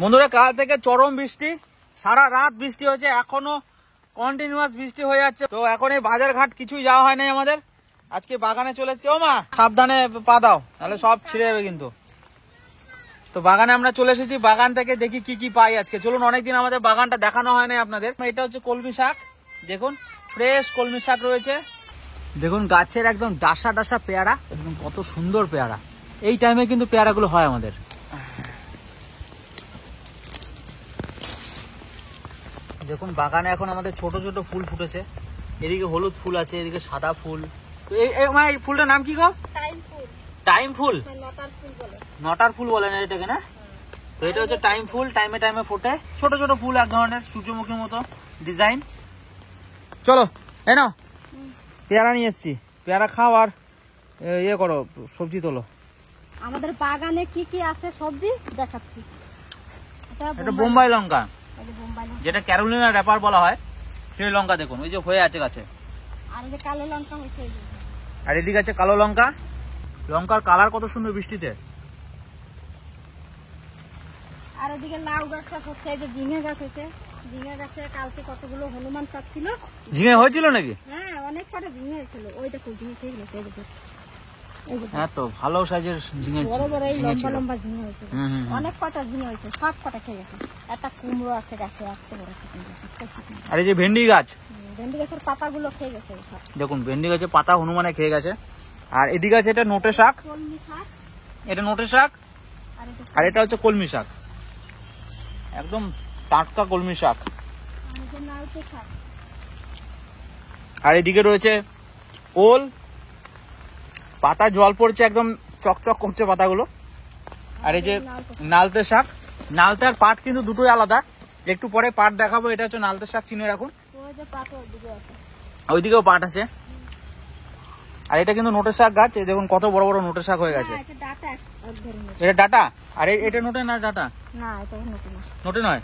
বন্ধুরা কাল থেকে চরম বৃষ্টি, সারা রাত বৃষ্টি হয়েছে, এখনো কন্টিনিউয়াস বৃষ্টি হয়ে যাচ্ছে। তো এখন এই বাজার ঘাট কিছুই যাওয়া হয় নাই আমাদের। আজকে বাগানে চলে এসেছি। ও মা সাবধানে পা দাও, তাহলে সব ছিঁড়ে যাবে কিন্তু। তো বাগানে আমরা চলে এসেছি, বাগান থেকে দেখি কি কি পাই আজকে। চলুন, অনেকদিন আমাদের বাগানটা দেখানো হয় নাই আপনাদের। এটা হচ্ছে কলমি শাক, দেখুন ফ্রেশ কলমি শাক রয়েছে। দেখুন গাছের একদম ডাসা ডাসা পেয়ারা, একদম কত সুন্দর পেয়ারা। এই টাইমে কিন্তু পেয়ারাগুলো হয় আমাদের। দেখুন বাগানে এখন আমাদের ছোট ছোট ফুল ফুটেছে, এদিকে হলুদ ফুল আছে, এদিকে সাদা ফুল। তো এই ফুলটার নাম কি গো? টাইম ফুল। নটার ফুল বলে না এটাকে, না? তো এটা হচ্ছে টাইম ফুল, টাইমে টাইমে ফোটে, ছোট ছোট ফুল, এক ধরনের সূর্যমুখীর মতো ডিজাইন। চলো এই নাও, পেয়ারা নিয়ে এসছি, পেয়ারা খাও আর ইয়ে করো, সবজি তোলো। আমাদের বাগানে কি কি আছে সবজি দেখাচ্ছি। এটা বোম্বাই লঙ্কা, যেটা ক্যারোলিনা র্যাপার বলা হয়, সেই লঙ্কা। দেখুন ওই যে হয়ে আছে গাছে। আর এই যে কালো লঙ্কা হয়েছে, আর এদিকে আছে কালো লঙ্কা। লঙ্কার কালার কত সুন্দর বৃষ্টিতে। আর এদিকে লাউ গাছটা হচ্ছে, এই যে ঝিঙে গাছ হয়েছে। ঝিঙে গাছে কালকে কতগুলো হনুমান চাচ্ছিল। ঝিঙে হয়েছিল নাকি? হ্যাঁ, অনেক কটা ঝিঙে হয়েছিল। ওই দেখো ঝিঙে খেয়ে গেছে, এই দেখো। হ্যাঁ, তো ভালো সাইজের ঝিঙে, বড় বড় এই লম্বা লম্বা ঝিঙে হয়েছে। অনেক কটা ঝিঙে হয়েছে, সব কটা খেয়ে গেছে। একটা কুমড়ো আছে গাছে, এত বড় কুমড়ো আছে। আর এই যে ভেন্ডি গাছ, ভেন্ডি গাছের পাতাগুলো খেয়ে গেছে সব। দেখুন ভেন্ডি গাছের পাতা হনুমানে খেয়ে গেছে। আর এদিকে আছে এটা নোটে শাক, কলমি শাক, এটা নোটে শাক। আর এটা হচ্ছে কলমি শাক, একদম টাটকা কলমি শাক। আর এদিকে রয়েছে ওল, পাতা জল পড়ছে, একদম চকচক করছে পাতাগুলো। আর এই যে নালতে শাক, নালতে আর পাট কিন্তু দুটোই আলাদা, একটু পরে পাট দেখাবো। এটা হচ্ছে নালতে শাক, চিনে রাখুন। ওইদিকেও পাট আছে। আর এটা কিন্তু নোটে শাক গাছ, এই দেখুন কত বড় বড় নোটে শাক হয়ে গেছে। এটা ডাটা। আর এটা নোটে না ডাটা? না, এটা নোটে না। নোটে নয়,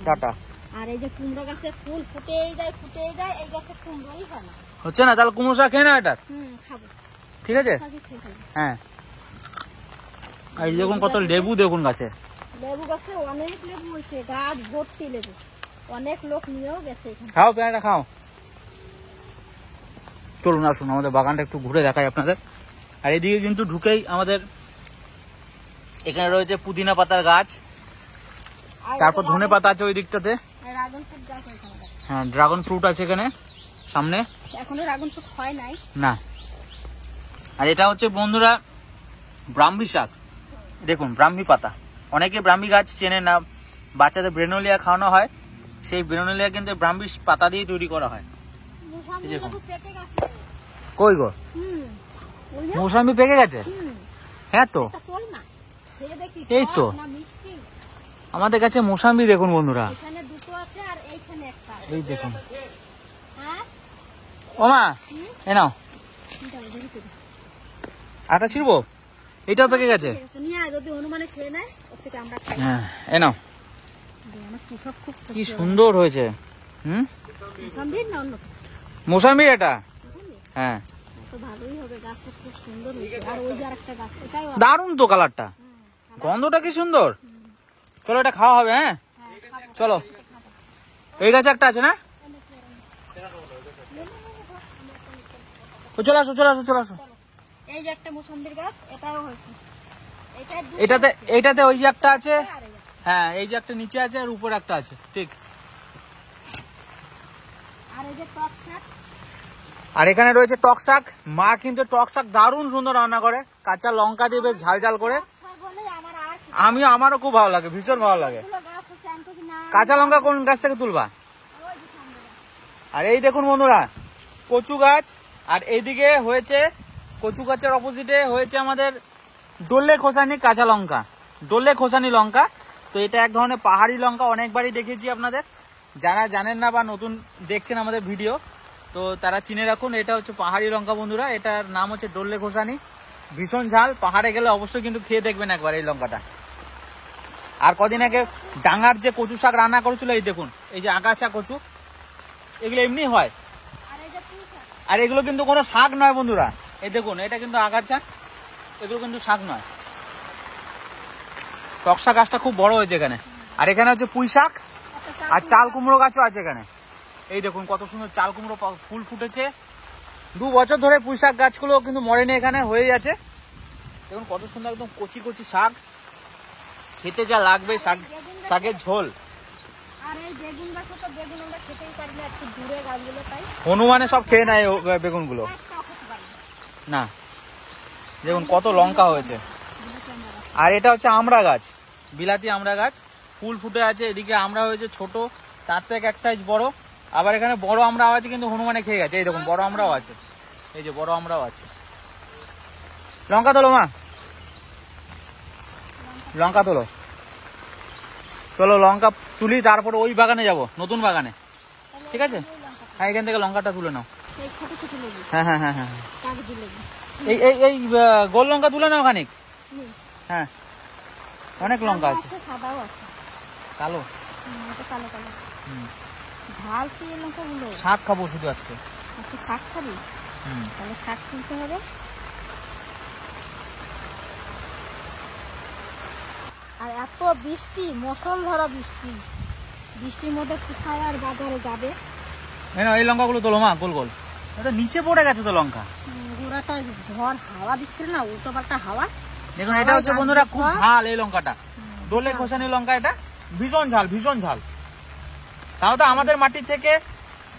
ডাটা। আর এই যে কুমড়ো গাছে ফুল ফুটেই যায়, ফুটেই যায়। এই গাছে কুমড়োই হয় না, হচ্ছে না। তাহলে কুমড়ো শাক খেয়ে না এটা, খাবো, ঠিক আছে? হ্যাঁ। আর দেখুন কত লেবু, দেখুন গাছে। লেবু গাছে অনেক লেবু হয়েছে, গাছ ভর্তি লেবু। অনেক লোক নিয়েও গেছে। খাও পেয়ারা খাও। চলুন আসুন আমাদের বাগানটা একটু ঘুরে দেখাই আপনাদের। আর এদিকে কিন্তু ঢুকেই আমাদের এখানে রয়েছে পুদিনা পাতার গাছ, তারপর ধনে পাতা আছে ওই দিকটাতে। হ্যাঁ, ড্রাগন ফ্রুট আছে এখানে সামনে। এখনো ড্রাগন ফ্রুট হয় নাই না। আর এটা হচ্ছে বন্ধুরা ব্রাহ্মী শাক, দেখুন ব্রাহ্মী পাতা। অনেকে ব্রাহ্মী গাছ চেনে না, বাচ্চাদের ব্রেনোলিয়া খাওয়ানো হয়, সেই ব্রেনোলিয়া কিন্তু ব্রাহ্মী পাতা দিয়ে তৈরি করা হয়। দেখুন কই গো, মৌসাম্বি পেকে গেছে? হ্যাঁ, তো এই তো আমাদের কাছে মৌসাম্বি। দেখুন বন্ধুরা, এই দেখুন। ও মা এ নাও, আটা ছিড়বো। এটাও পেকে গেছে। হ্যাঁ, এ নাও। কি সুন্দর হয়েছে। মৌসাম্বি এটা। হ্যাঁ, দারুন তো কালারটা, গন্ধটা কি সুন্দর। চলো এটা খাওয়া হবে। হ্যাঁ চলো। এই গাছে একটা আছে না? চলে আসো চলে আসো চলে আসো। এই যে একটা মুসাম্বির গাছ, এটাও হয়েছে। এইটাতে ওই যে একটা আছে। হ্যাঁ, এই যে একটা নিচে আছে আর উপরে একটা আছে, ঠিক। আর এই যে টক শাক, আর এখানে রয়েছে টক শাক। মা কিন্তু টক শাক দারুণ সুন্দর রান্না করে, কাঁচা লঙ্কা দিয়ে বেশ ঝাল ঝাল করে। আমারও খুব ভালো লাগে, ভীষণ ভালো লাগে। কাঁচা লঙ্কা কোন গাছ থেকে তুলবা? আর এই দেখুন বন্ধুরা কচু গাছ। আর এইদিকে হয়েছে কচু গাছের অপোজিটে হয়েছে আমাদের ডোলে খোসানি কাঁচা লঙ্কা, ডোলে খোসানি লঙ্কা। তো এটা এক ধরনের পাহাড়ি লঙ্কা, অনেকবারই দেখেছি আপনাদের। যারা জানেন না বা নতুন দেখছেন আমাদের ভিডিও, তো তারা চিনে রাখুন, এটা হচ্ছে পাহাড়ি লঙ্কা বন্ধুরা। এটার নাম হচ্ছে ডোলে খোসানি, ভীষণ ঝাল। পাহাড়ে গেলে অবশ্যই কিন্তু খেয়ে দেখবেন একবার এই লঙ্কাটা। আর কদিন আগে ডাঙার যে কচু শাক রান্না করেছিল, এই দেখুন এই যে আগাছা কচু, এগুলো এমনি হয়। আর এগুলো কিন্তু কোনো শাক নয় বন্ধুরা, এই দেখুন এটা কিন্তু আগাছা, এগুলো কিন্তু শাক নয়। টক শাক গাছটা খুব বড় হয়েছে এখানে। আর এখানে হচ্ছে পুঁই শাক আর চাল কুমড়ো গাছও আছে এখানে। এই দেখুন কত সুন্দর চাল কুমড়ো ফুল ফুটেছে। 2 বছর ধরে পুঁই শাক গাছগুলো কিন্তু মরেনি, এখানে হয়ে আছে। দেখুন কত সুন্দর একদম কচি কচি শাক, খেতে যা লাগবে শাক, শাকের ঝোল। হনুমানে সব খেয়ে নেয় বেগুনগুলো না। দেখুন কত লঙ্কা হয়েছে। আর এটা হচ্ছে আমড়া গাছ, বিলাতি আমড়া গাছ, ফুল ফুটে আছে। এদিকে আমড়া হয়েছে ছোট, তার থেকে এক সাইজ বড়। আবার এখানে বড় আমড়াও আছে, কিন্তু হনুমানে খেয়ে গেছে। এই দেখুন বড় আমড়াও আছে, এই যে বড় আমড়াও আছে। লঙ্কা তোলো মা, লঙ্কা তোলো। চলো লঙ্কা তুলি, তারপরে ওই বাগানে যাব, নতুন বাগানে। ঠিক আছে, হ্যাঁ এখান থেকে লঙ্কাটা তুলে নাও। হ্যাঁ হ্যাঁ হ্যাঁ হ্যাঁ, এই এই এই গোল লঙ্কা তুলে নাও খানিক। হ্যাঁ অনেক লঙ্কা আছে, কালো। ঝাল কি লঙ্কাগুলো? শাক খাবো শুধু আজকে। শাক খাবি? তাহলে শাক তুলতে হবে। আর এত বৃষ্টি, মুষলধারা বৃষ্টি, বৃষ্টির মধ্যে কোথায় আর বাজারে যাবে? এই লঙ্কাগুলো তোলো মা, গোল গোল। এটা নিচে পড়ে গেছে তো লঙ্কা। গোড়াটা ঝড় হাওয়া দিচ্ছিল না, উল্টো পাল্টা হাওয়া। দেখুন এটা হচ্ছে বন্ধুরা খুব ঝাল এই লঙ্কাটা, দোলে খোসানি লঙ্কা। এটা ভীষণ ঝাল, ভীষণ ঝাল। তাও তো আমাদের মাটির থেকে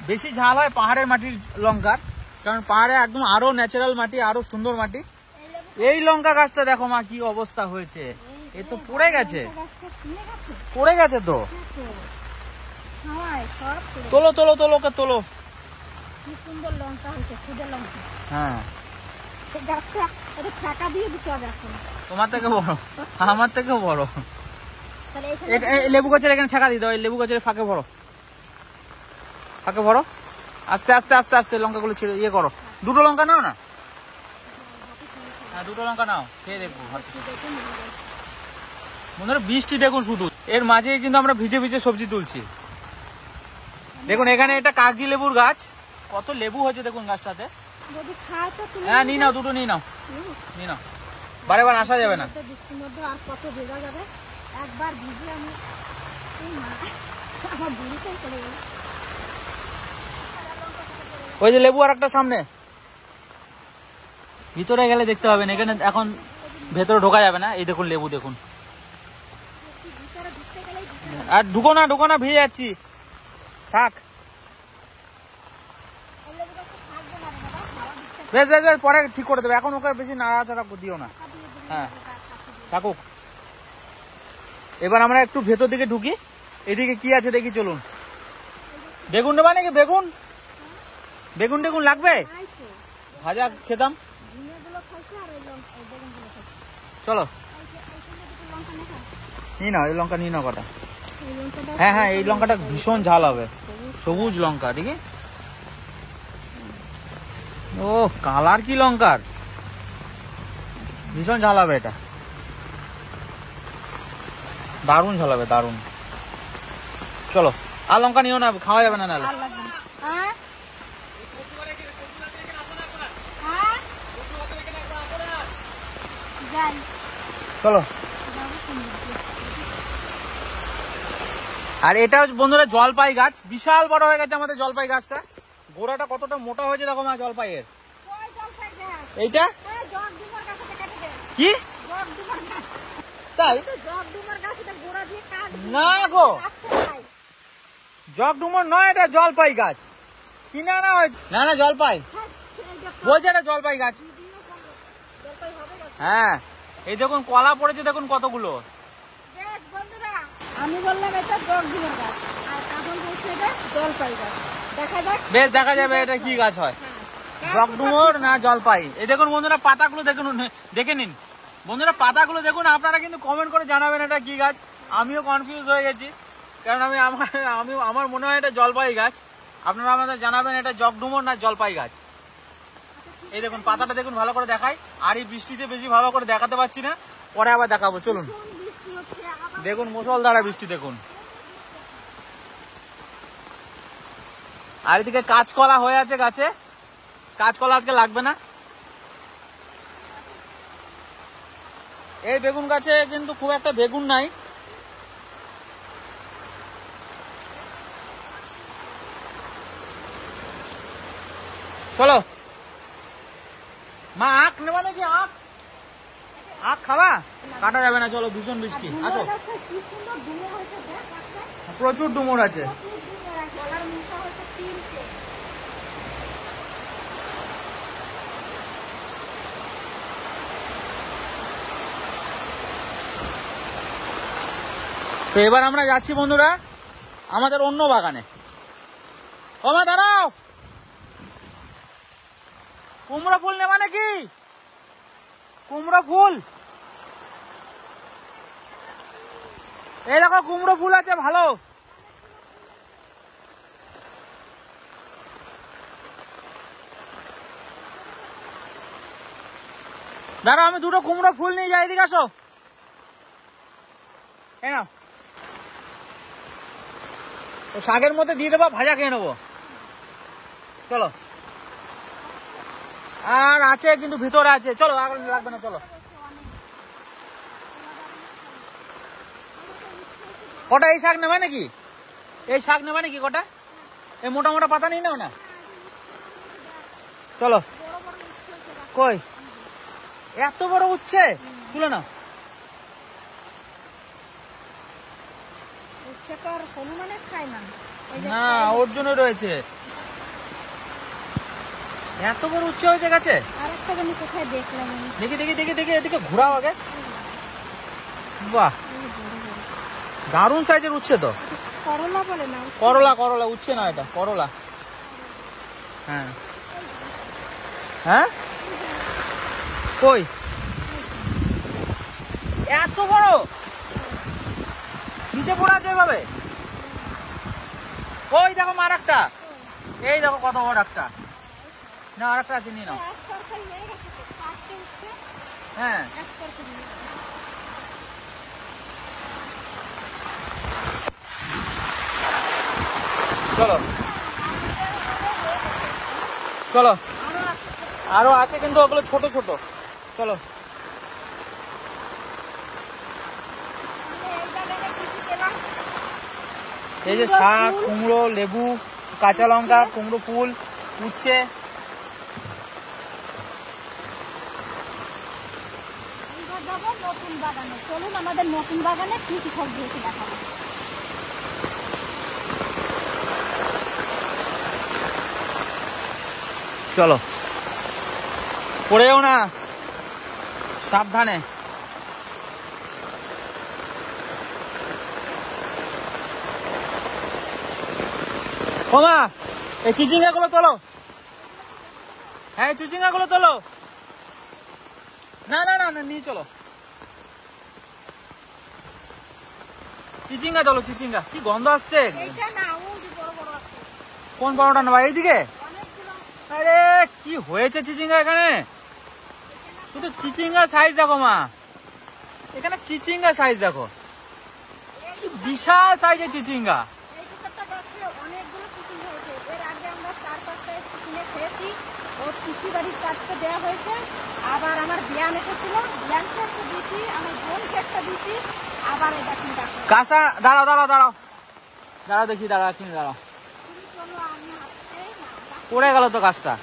বেশি ঝাল হয় পাহাড়ের মাটির লঙ্কার, কারণ পাহাড়ে একদম আরো ন্যাচারাল মাটি, আরো সুন্দর মাটি। এই লঙ্কা গাছটা দেখো মা কি অবস্থা হয়েছে, এ তো পড়ে গেছে, পড়ে গেছে তো। তোলো তোলো তোলো, ওকে তোলো। কি সুন্দর লঙ্কা হয়েছে, খুদে লঙ্কা। হ্যাঁ তোমার থেকে বড়, আমার থেকেও বড়। লেবু গাছের এখানে ঠেকা দিতে হয়, লেবু গাছের ফাঁকে ভরো, ফাঁকে ভরো। আস্তে আস্তে আস্তে আস্তে লঙ্কাগুলো ছেড়ে ইয়ে করো। 2টো লঙ্কা নাও না, হ্যাঁ 2টো লঙ্কা নাও, খেয়ে দেখবো। বন্ধুরা বৃষ্টি দেখুন শুধু, এর মাঝে কিন্তু আমরা ভিজে ভিজে সবজি তুলছি। দেখুন এখানে এটা কাগজি লেবুর গাছ, কত লেবু হয়েছে দেখুন গাছটাতে। হ্যাঁ নিয়ে নাও, 2টো নিয়ে নাও, নিয়ে নাও, বারে বার আসা যাবে না। ওই যে লেবু আর একটা সামনে, ভিতরে গেলে দেখতে পাবেন। এখানে এখন ভেতরে ঢোকা যাবে না। এই দেখুন লেবু দেখুন। আর ঢুকো না, ঢুকো না, ভিজে যাচ্ছি, থাক। বেশ বেশ বেশ, পরে ঠিক করে দেবে, এখন ওকে বেশি নাড়াচাড়া দিও না। হ্যাঁ থাকুক। এবার আমরা একটু ভেতর দিকে ঢুকি, এদিকে কি আছে দেখি, চলুন। বেগুন নেবা নাকি? বেগুন, বেগুন টেগুন লাগবে, ভাজা খেতাম। চলো নিয়ে নাও, এই লঙ্কা নিয়ে নাও কটা। হ্যাঁ হ্যাঁ, এই লঙ্কাটা ভীষণ ঝাল হবে, সবুজ লঙ্কা। দেখি, ও কালার কি লঙ্কার, ভীষণ ঝাল হবে এটা, দারুণ ঝাল হবে, দারুণ। চলো, আর লঙ্কা নিও না, খাওয়া যাবে না নাহলে। চলো। আর এটা হচ্ছে বন্ধুরা জলপাই গাছ, বিশাল বড় হয়ে গেছে আমাদের জলপাই গাছটা। গোড়াটা কতটা মোটা হয়েছে দেখো মা জলপাইয়ের। এইটা কি তাই? না গো, জগ ডুমর নয়, এটা জলপাই গাছ, কিনে আনা হয়েছে। না না জলপাই বলছে, এটা জলপাই গাছ। হ্যাঁ এই দেখুন কলা পড়েছে, দেখুন কতগুলো। আমি বললাম এটা জগ ডুমর গাছ, আর এখন বলছে এটা জলপাই গাছ। দেখা যাক, বেশ দেখা যাবে এটা কি গাছ হয়, জগ ডুমর না জলপাই। এই দেখুন বন্ধুরা পাতাগুলো দেখুন, দেখে নিন বন্ধুরা পাতাগুলো দেখুন। আপনারা কিন্তু কমেন্ট করে জানাবেন এটা কি গাছ। আমিও কনফিউজ হয়ে গেছি, কারণ আমার মনে হয় এটা জলপাই গাছ। আপনারা আমাদের জানাবেন এটা জগ ডুমর না জলপাই গাছ। এই দেখুন পাতাটা দেখুন, ভালো করে দেখাই। আর এই বৃষ্টিতে বেশি ভালো করে দেখাতে পারছি না, পরে আবার দেখাবো। চলুন দেখুন মুষলধারা বৃষ্টি দেখুন। আর এদিকে কাঁচকলা হয়ে আছে গাছে, কাঁচকলা আজকে লাগবে না। এই বেগুন গাছে কিন্তু খুব একটা বেগুন নাই। চলো মা, আখ নেবা নাকি? আখ আখ খাবা? কাটা যাবে না, চলো ভীষণ বৃষ্টি। আসো, প্রচুর ডুমুর আছে। তো এবার আমরা যাচ্ছি বন্ধুরা আমাদের অন্য বাগানে। ও মা দাঁড়াও, কুমড়ো ফুল নেবা নাকি? কুমড়ো ফুল, এই দেখো কুমড়ো ফুল আছে ভালো। দাঁড়াও, আমি দুটো কুমড়ো ফুল নিয়ে যাই, এদিকে আসো। এই নাও, শাকের মধ্যে দিয়ে দেবো, ভাজা খেয়ে নেবো। চলো, আর আছে কিন্তু ভিতরে আছে, চলো আর লাগবে না। চলো, কটা এই শাক নেবে নাকি? এই শাক নেবে নাকি কটা? এই মোটা মোটা পাতা নিয়ে নাও না। চলো, কই এত বড় উচ্ছে, তুলে নাও। না, ওর জন্য রয়েছে। এত বড় উচ্ছে হয়েছে গাছে। দেখি দেখি দেখি দেখি, এদিকে ঘোরাও আগে। বাহ, দারুণ সাইজের উচ্ছে তো। করলা বলে না, করলা, করলা, উচ্ছে না, এটা করলা। হ্যাঁ হ্যাঁ, কই এত বড় নিচে পড়ে আছে এভাবে? ওই দেখো মার একটা, এই দেখো কত বড় একটা। না, আর একটা আছে, নিয়ে নাও। হ্যাঁ, চলো চলো, আরো আছে কিন্তু ওগুলো ছোট ছোট। চলো, এই যে শাক, কুমড়ো, লেবু, কাঁচা লঙ্কা, কুমড়ো ফুল, উচ্ছে। নতুন বাগানে চলুন, আমাদের নতুন বাগানে কি কি সবজি হয়েছে দেখাবো। চলো, পড়েও না, সাবধানে। ওমা, এই চিচিঙ্গা গুলো তোলো। হ্যাঁ, চিচিঙ্গা গুলো তোলো। না না না, নিয়ে চলো, চিচিঙ্গা চলো, চিচিঙ্গা। কি গন্ধ আসছে। কোন বড়টা নেবা? এইদিকে। আরে কি হয়েছে চিচিঙ্গা এখানে? শুধু চিচিঙ্গা সাইজ দেখো মা, এখানে চিচিঙ্গা সাইজ দেখো, কি বিশাল সাইজের চিচিঙ্গা। আবার আমার বিয়ান এসেছিল, বিয়ানকে একটা দিচ্ছি, আমার বোনকে একটা দিচ্ছি, আবার এটা কিনতে। কাঁচা, দাঁড়াও দাঁড়াও দাঁড়াও দাঁড়াও, দেখি, দাঁড়াও কিনে, দাঁড়াও। পড়ে গেল তো গাছটা।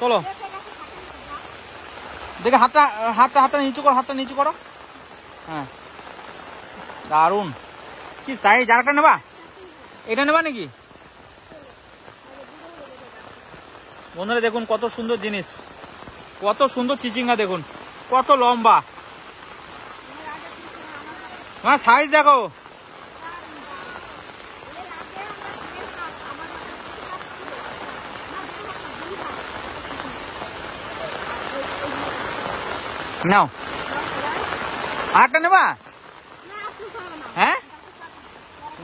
চলো দেখে, হাতটা হাতটা হাতটা নিচু করো, হাতটা নিচু করো। হ্যাঁ, দারুন, কি সাইজ। আরেকটা নেবা? এটা নেবা নাকি? বন্ধুরা দেখুন কত সুন্দর জিনিস, কত সুন্দর চিচিঙ্গা, দেখুন কত লম্বা। হ্যাঁ, সাইজ দেখো। নাও, আরেকটা নেবা? হ্যাঁ,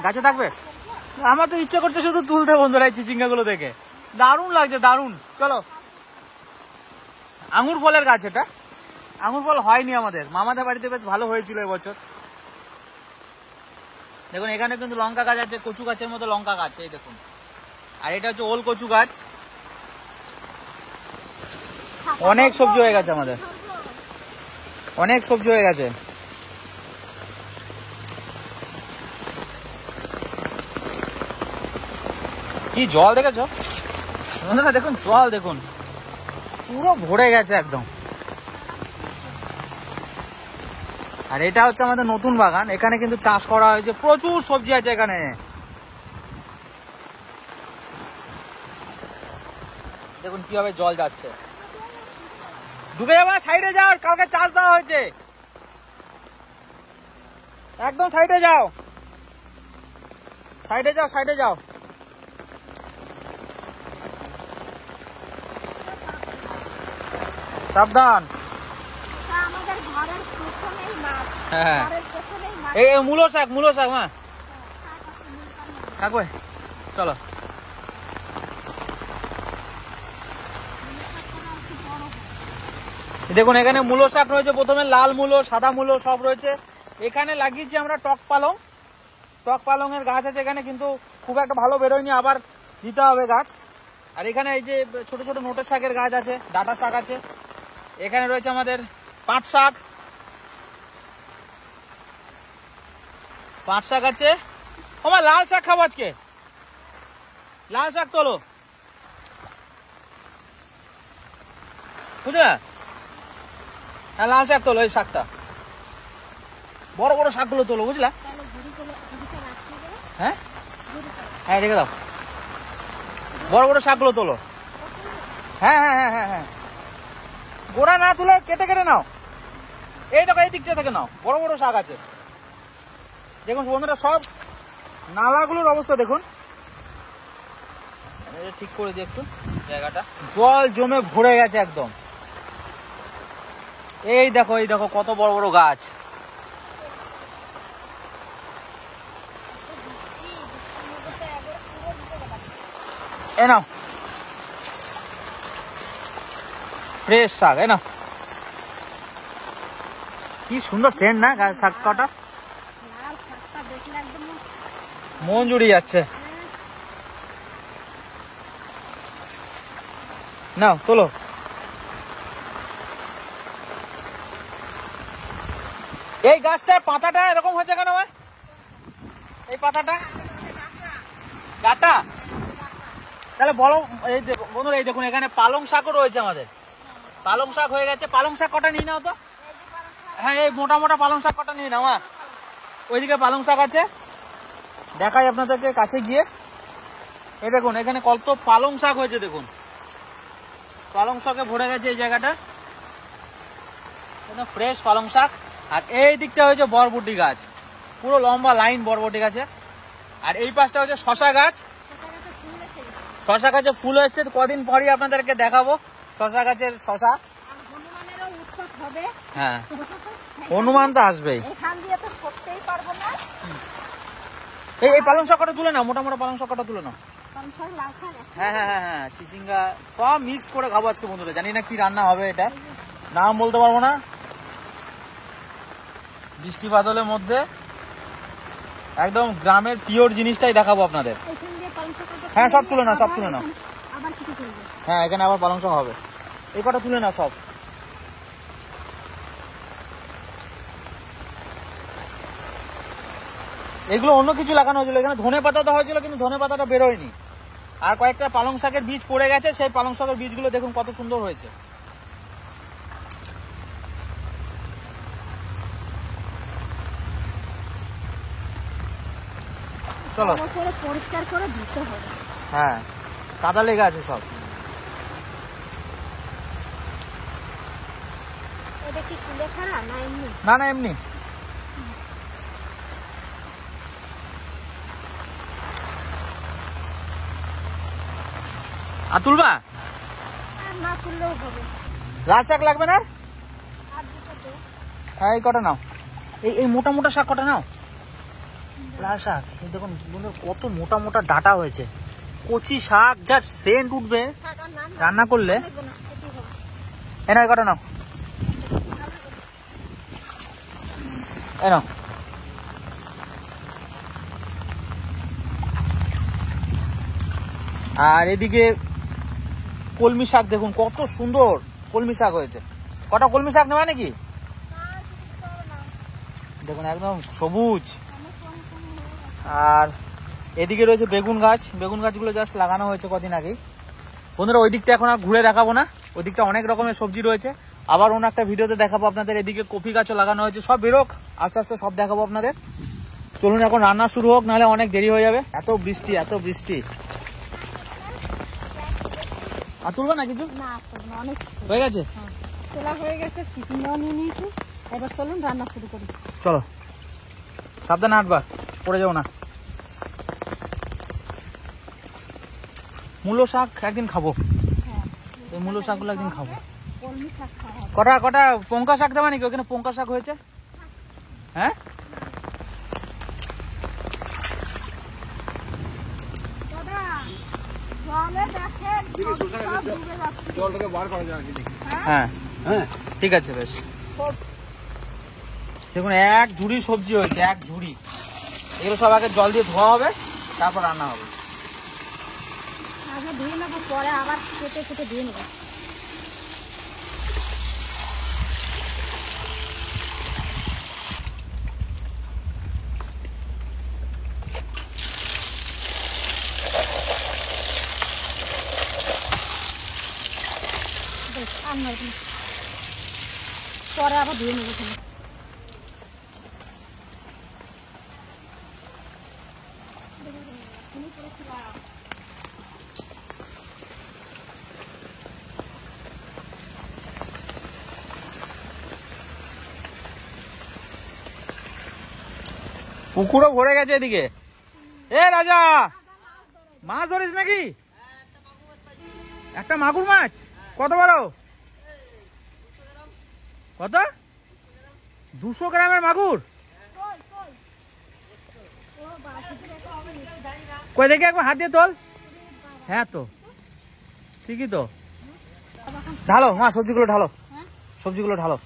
গাছে থাকবে। আমার তো ইচ্ছা করছে শুধু তুলতে বন্ধুরা এই চিচিঙ্গা গুলো দেখে, দারুণ লাগছে, দারুণ। চলো, আঙুর ফলের গাছ এটা। আঙুর ফল হয়নি আমাদের, মামাদের বাড়িতে বেশ ভালো হয়েছিল এবছর। দেখুন এখানে কিন্তু লঙ্কা গাছ আছে, কচু গাছের মতো লঙ্কা গাছ, এই দেখুন। আর এটা হচ্ছে ওল কচু গাছ। অনেক সবজি হয়ে গেছে আমাদের। অনেক সবজি হয়ে গেছে। কি জল দেখেছো বন্ধুরা, দেখুন জল দেখুন পুরো ভরে গেছে একদম। আর এটা হচ্ছে আমাদের নতুন বাগান, এখানে কিন্তু চাষ করা হয়েছে, প্রচুর সবজি আছে এখানে। দেখুন কিভাবে জল যাচ্ছে, ঢুকে যাবা, সাইডে যাও, কালকে চাষ দেওয়া হয়েছে, একদম সাইডে যাও, সাইডে যাও, সাইডে যাও। সাবধান। আমাদের ঘরের পেছনেই মাঠ, হ্যাঁ ঘরের পেছনেই মাঠ। এই মূলো শাক, মূলো শাক মা থাকবে, চলো। দেখুন এখানে মূলো শাক রয়েছে, প্রথমে লাল মূলো, সাদা মূলো সব রয়েছে। এখানে লাগিয়েছি আমরা টক পালং, টক পালং এর গাছ আছে এখানে, কিন্তু খুব একটা ভালো বেরোয়নি, আবার দিতে হবে গাছ। আর এখানে এই যে ছোট ছোট নোটের শাকের গাছ আছে, ডাঁটা শাক আছে। এখানে রয়েছে আমাদের পাট শাক, পাট শাক আছে। আমার লাল শাক খাবো আজকে, লাল শাক তোলো, বুঝলে? হ্যাঁ লাল শাক তোলো, এই শাকটা, বড় বড় শাকগুলো তোলো, বুঝলা? তাহলে ঝুড়িটা রাখতে হবে, হ্যাঁ ঝুড়িটা। হ্যাঁ রেখে দাও, বড় বড় শাকগুলো তোলো। হ্যাঁ হ্যাঁ হ্যাঁ হ্যাঁ হ্যাঁ, গোড়া না তুলে কেটে কেটে নাও, এই দেখো এই দিকটা থেকে নাও, বড় বড় শাক আছে। দেখুন বন্ধুরা, সব নালাগুলোর অবস্থা দেখুন, ঠিক করে দিই একটু জায়গাটা, জল জমে ভরে গেছে একদম। এই দেখো, এই দেখো কত বড় বড় গাছ। এ নাও ফ্রেশ শাক, এ নাও। কি সুন্দর সেন্ট না শাক কটা, লাল শাকটা দেখলে একদম মন জুড়িয়ে যাচ্ছে। নাও তোলো। এই গাছটার পাতাটা এরকম হয়েছে কেন ভাই? এই পাতাটা ডাটা, তাহলে বলো। এই বন্ধুরা এই দেখুন, এখানে পালং শাকও রয়েছে আমাদের, পালং শাক হয়ে গেছে। পালং শাক কটা নিয়ে নাও তো, হ্যাঁ এই মোটা মোটা পালং শাক কটা নিয়ে নাও। ওইদিকে পালং শাক আছে, দেখাই আপনাদেরকে কাছে গিয়ে। এই দেখুন এখানে কত পালং শাক হয়েছে, দেখুন পালং শাকে ভরে গেছে এই জায়গাটা, একদম ফ্রেশ পালং শাক। আর এই দিকটা হয়েছে বরবটি গাছ, পুরো লম্বা লাইন বরবটি গাছে। আর এই পাশটা হচ্ছে শশা গাছ, শশা গাছে ফুল এসছে, কদিন পরই আপনাদেরকে দেখাবো শশা গাছের শশা। হনুমানেরও উৎপাত হবে, হ্যাঁ হনুমান তো আসবেই। এখান দিয়ে তো করতেই পারবো না। এই পালং শাক কটা তুলে নাও, মোটা মোটা পালং শাক কটা তুলে নাও। কারণ সব লাল শাক আছে। হ্যাঁ হ্যাঁ হ্যাঁ হ্যাঁ, চিচিঙ্গা সব মিক্স করে খাবো আজকে বন্ধুরা। জানি না কি রান্না হবে, এটা নাম বলতে পারবো না। বৃষ্টি বাদলের মধ্যে একদম গ্রামের পিওর জিনিসটাই দেখাবো আপনাদের। এখান দিয়ে পালং শাকটা হ্যাঁ সব তুলে নাও, সব তুলে নাও। আবার কিছু করবো। হ্যাঁ এখানে আবার পালং শাক হবে, এই কটা তুলে নাও সব। এগুলো অন্য কিছু লাগানো হয়েছিল, এখানে ধনে পাতা দেওয়া হয়েছিল, কিন্তু ধনে পাতাটা বেরোয়নি। আর কয়েকটা পালং শাকের বীজ পড়ে গেছে, সেই পালং শাকের বীজগুলো দেখুন কত সুন্দর হয়েছে। চলো করে পরিষ্কার করে ধুতে হবে। হ্যাঁ কাদা লেগে আছে সব। এটা কি কুলে খাড়া না এমনি? না না এমনি। আর তুলবা? আর না তুললেও হবে। লাল শাক লাগবে না? আর দুটো দে। হ্যাঁ এই কটা নাও, এই মোটা মোটা শাক কটা নাও। লাল শাক এই দেখুন কত মোটা মোটা ডাটা হয়েছে, কচি শাক, যা সেন্ট উঠবে থাক, আর না, না, রান্না করলে। লাগবে না, এটাই হবে। এ নাও এই কটা নাও, এ নাও। আর এদিকে কলমি শাক দেখুন কত সুন্দর কলমি শাক হয়েছে। কটা কলমি শাক নেওয়া নাকি? না, দেখুন একদম সবুজ। আর এদিকে রয়েছে বেগুন গাছ, বেগুন গাছগুলো জাস্ট লাগানো হয়েছে কদিন আগেই। বন্ধুরা ওই দিকটা এখন আর ঘুরে দেখাবো না, ওই দিকটা অনেক রকমের সবজি রয়েছে, আবার অন্য একটা ভিডিওতে দেখাবো আপনাদের। এদিকে কফি গাছও লাগানো হয়েছে, সব বেরোক আস্তে আস্তে সব দেখাবো আপনাদের। চলুন এখন রান্না শুরু হোক, নাহলে অনেক দেরি হয়ে যাবে, এত বৃষ্টি এত বৃষ্টি। আর তুলবো না কিছু, না অনেক হয়ে গেছে, তোলা হয়ে গেছে, চিচিঙ্গাও নিয়ে নিয়েছি। এবার চলুন রান্না শুরু করি। চলো সাবধানে হাঁটবা, পড়ে যাও না। মূলো শাক একদিন খাবো, হ্যাঁ, এই মূলো শাকগুলো একদিন খাবো। কলমি শাক খাওয়া হবে। কটা কটা পঙ্কা শাক দেওয়া নাকি ওখানে? পঙ্কা শাক হয়েছে, হ্যাঁ দাদা, জলে দেখেন সব ডুবে যাচ্ছে। জলটাকে বার করা যায় নাকি দেখি। হ্যাঁ হ্যাঁ, ঠিক আছে বেশ। দেখুন এক ঝুড়ি সবজি হয়েছে, এক ঝুড়ি। এগুলো সব আগে জল দিয়ে ধোয়া হবে, তারপর রান্না হবে। আগে ধুয়ে নেবো, পরে আবার কেটে কেটে দিয়ে নেবো। বেশ, আর নড়বো না। পরে আবার ধুয়ে নেবো। পুকুরও ভরে গেছে এদিকে। এ রাজা, মাছ ধরিস নাকি? একটা মাগুর মাছ কত বড়? কত? 200 গ্রামের মাগুর? কই দেখে একবার হাত দিয়ে তোল। হ্যাঁ তো ঠিকই তো। ঢালো মা, সবজিগুলো ঢালো, সবজিগুলো ঢালো।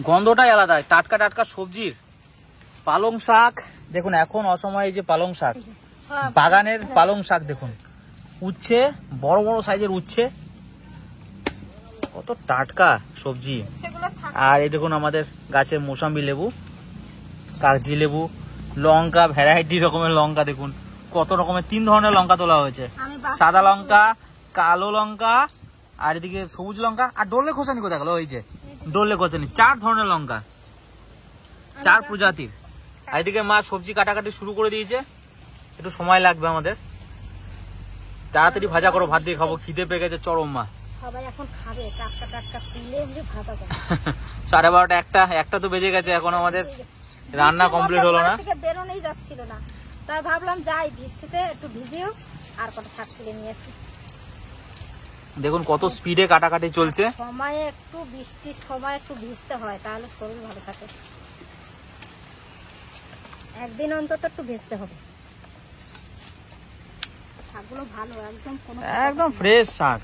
গন্ধটাই আলাদা, টাটকা টাটকা সবজির। পালং শাক দেখুন, এখন অসময়ে যে পালং শাক, বাগানের পালং শাক দেখুন, উচ্ছে, বড় বড় সাইজের উচ্ছে, কত টাটকা সবজি। আর এই দেখুন আমাদের গাছে মৌসাম্বি লেবু, কাগজি লেবু, লঙ্কা, ভ্যারাইটি রকমের লঙ্কা দেখুন, কত রকমের 3 ধরনের লঙ্কা তোলা হয়েছে। সাদা লঙ্কা, কালো লঙ্কা, আর এদিকে সবুজ লঙ্কা, আর ডোলে খোসানি কোথায় গেল? ওই যে ডোলে খোসানি, 4 ধরনের লঙ্কা, 4 প্রজাতির। আর এদিকে মা সবজি কাটাকাটি শুরু করে দিয়েছে, একটু সময় লাগবে আমাদের। তাড়াতাড়ি ভাজা করো, ভাত দিয়ে খাবো, খিদে পেয়ে গেছে চরম মা। সবাই এখন খাবে, টাটকা টাটকা তুলে এমনি ভাজা করে। 12:30 একটা তো বেজে গেছে, এখন আমাদের রান্না কমপ্লিট হলো না। থেকে বেরোনোই যাচ্ছিল না, তাই ভাবলাম যাই বৃষ্টিতে একটু ভিজেও আর কটা শাক তুলে নিয়ে আসি। দেখুন কত স্পিডে কাটাকাটি চলছে। সময়ে একটু বৃষ্টির সময় একটু ভিজতে হয়, তাহলে শরীর ভালো থাকে। একদিন অন্তত একটু ভিজতে হবে। শাকগুলো ভালো, একদম কোনো একদম ফ্রেশ শাক।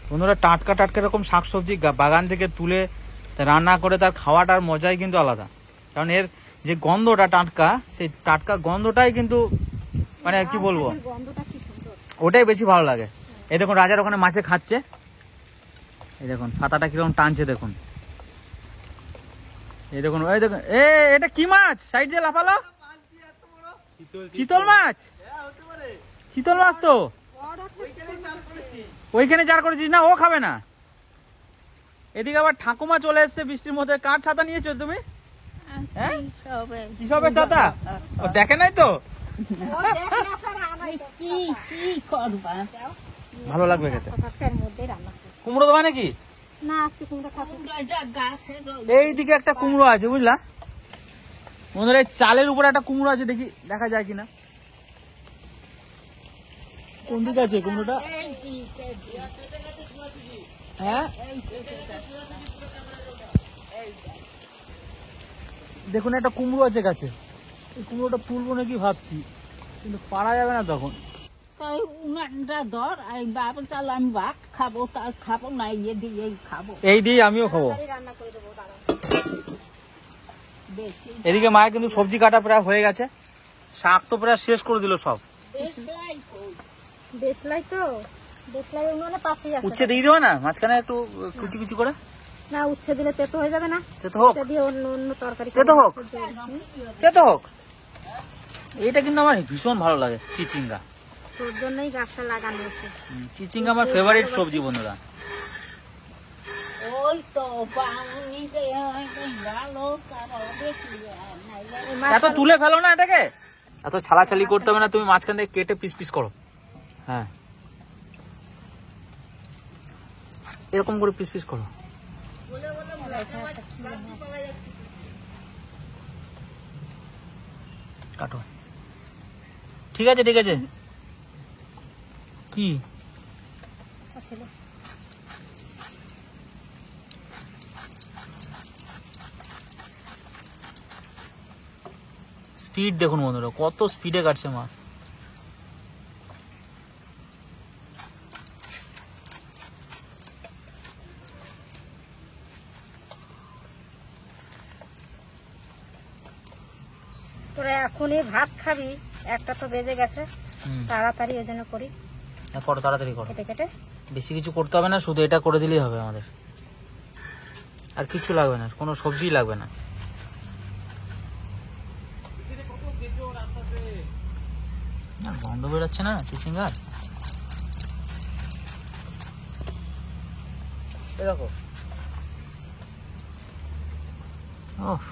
বন্ধুরা টাটকা টাটকা এরকম শাকসবজি বাগান থেকে তুলে রান্না করে তার খাওয়াটার মজাই কিন্তু আলাদা। কারণ এর যে গন্ধটা টাটকা, সেই টাটকা গন্ধটাই কিন্তু মানে কি বলবো, গন্ধটা কি সুন্দর, ওটাই বেশি ভালো লাগে। এই দেখুন রাজার ওখানে মাছে খাচ্ছে, এই দেখুন পাতাটা কিরকম টানছে দেখুন। এই দেখুন, এই দেখুন, এটা কি মাছ সাইড দিয়ে লাফালো? চিতল মাছ, চিতল মাছ তো ওইখানে চার করেছিস না, ও খাবে না। এদিকে আবার ঠাকুমা চলে এসছে বৃষ্টির মধ্যে। কার ছাতা নিয়েছো তুমি? হ্যাঁ, কিসবের ছাতা? ও দেখে নাই তো, ভালো লাগবে খেতে। কুমড়ো দেবা নাকি? না, আজকে কুমড়ো খাবো। এইদিকে একটা কুমড়ো আছে বুঝলা বন্ধুরা, চালের উপরে একটা কুমড়ো আছে, দেখি দেখা যায় কিনা। কোন দিকে আছে কুমড়োটা? হ্যাঁ দেখুন একটা কুমড়ো আছে গাছে, এই কুমড়োটা তুলবো নাকি ভাবছি, কিন্তু পারা যাবে না তখন। এই দিয়ে আমিও খাবো। এদিকে মায়ের কিন্তু সবজি কাটা প্রায় হয়ে গেছে, শাক তো প্রায় শেষ করে দিল সব। দেশলাই তো দেখলে উনুনে পাশেই আছে। উচ্ছে দিয়ে দেবে না মাঝখানে একটু কুচি কুচি করে? না, উচ্ছে দিলে তেতো হয়ে যাবে না? তেতো হোক, এটা দিয়ে অন্য অন্য তরকারি তেতো হোক, হুম, তেতো হোক। এটা কিন্তু আমার ভীষণ ভালো লাগে চিচিঙ্গা। তোর জন্যই গাছটা লাগানো হয়েছে। চিচিঙ্গা আমার ফেভারিট সবজি বন্ধুরা। এত তুলে ফেলো না এটাকে, এত ছালাছালি করতে হবে না, তুমি মাঝখান থেকে কেটে পিস পিস করো। হ্যাঁ, এরকম করে পিস পিস করো। কাটো, ঠিক আছে ঠিক আছে। কি ছিল স্পিড দেখুন বন্ধুরা, কত স্পিডে কাটছে মা। তোরা এখনই ভাত খাবি, একটা তো বেজে গেছে, তাড়াতাড়ি ওই জন্য করি। করো, তাড়াতাড়ি করো, কেটে কেটে। বেশি কিছু করতে হবে না, শুধু এটা করে দিলেই হবে আমাদের, আর কিছু লাগবে না, কোনো সবজি লাগবে না। গন্ধ বেরোচ্ছে না চিচিঙ্গার, এরকম। ওহ,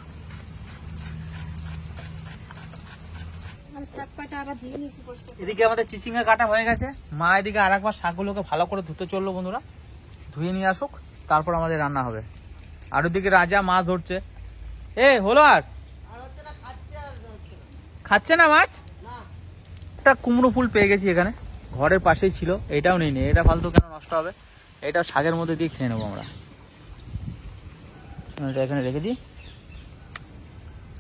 আমি শাক কয়টা আবার ধুয়ে নিয়েছি পরিষ্কার করে। এদিকে আমাদের চিচিঙ্গা কাটা হয়ে গেছে, মা এদিকে আর একবার শাকগুলোকে ভালো করে ধুতে চললো বন্ধুরা, ধুয়ে নিয়ে আসুক, তারপর আমাদের রান্না হবে। আর ওদিকে রাজা মাছ ধরছে। এ হলো, আর খাচ্ছে না মাছ। একটা কুমড়ো ফুল পেয়ে গেছি এখানে, ঘরের পাশেই ছিল, এটাও নেই, এটা ফালতু কেন নষ্ট হবে, এটা শাকের মধ্যে দিয়ে খেয়ে নেবো আমরা। এটা এখানে রেখে দিই,